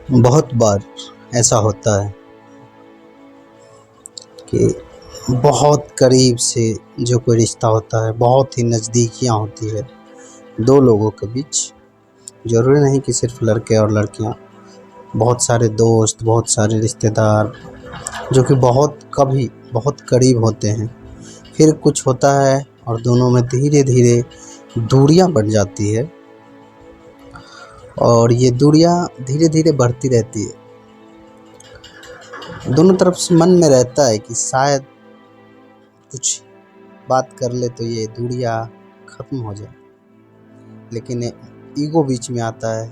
बहुत बार ऐसा होता है कि बहुत करीब से जो कोई रिश्ता होता है, बहुत ही नज़दीकियाँ होती है दो लोगों के बीच। ज़रूरी नहीं कि सिर्फ लड़के और लड़कियाँ, बहुत सारे दोस्त, बहुत सारे रिश्तेदार जो कि बहुत करीब होते हैं। फिर कुछ होता है और दोनों में धीरे धीरे दूरियां बढ़ जाती है और ये दूरियां धीरे धीरे बढ़ती रहती है। दोनों तरफ से मन में रहता है कि शायद कुछ बात कर ले तो ये दूरियां ख़त्म हो जाए, लेकिन ईगो बीच में आता है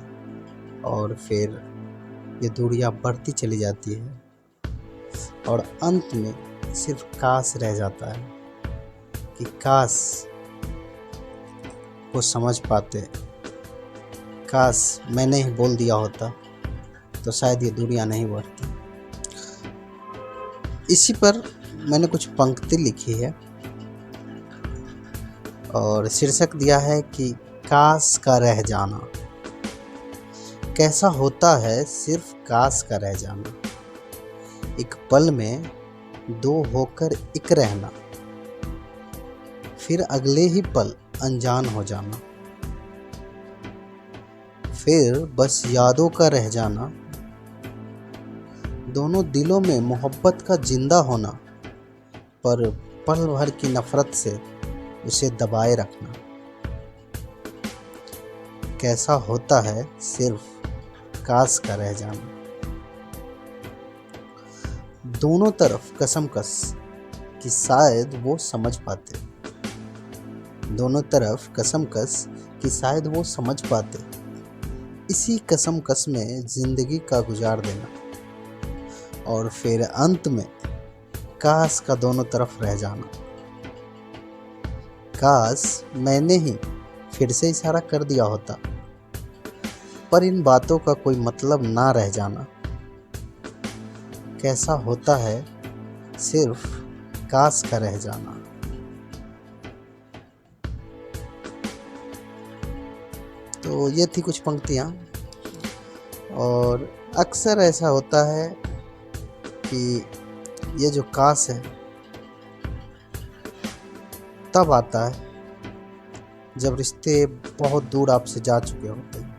और फिर ये दूरियां बढ़ती चली जाती है और अंत में सिर्फ काश रह जाता है कि काश वो समझ पाते, काश मैंने ही बोल दिया होता तो शायद ये दूरियां नहीं बढ़ती। इसी पर मैंने कुछ पंक्ति लिखी है और शीर्षक दिया है कि काश का रह जाना। कैसा होता है सिर्फ काश का रह जाना, एक पल में दो होकर एक रहना, फिर अगले ही पल अनजान हो जाना, फिर बस यादों का रह जाना, दोनों दिलों में मोहब्बत का जिंदा होना, पर पल भर की नफरत से उसे दबाए रखना। कैसा होता है सिर्फ काश का रह जाना। दोनों तरफ कसमकस कि शायद वो समझ पाते, दोनों तरफ कसमकस कि शायद वो समझ पाते, इसी कसमकस में जिंदगी का गुजार देना और फिर अंत में काश का दोनों तरफ रह जाना। काश मैंने ही फिर से इशारा कर दिया होता, पर इन बातों का कोई मतलब ना रह जाना। कैसा होता है सिर्फ काश का रह जाना। तो ये थी कुछ पंक्तियाँ। और अक्सर ऐसा होता है कि ये जो काश है तब आता है जब रिश्ते बहुत दूर आपसे जा चुके होते हैं।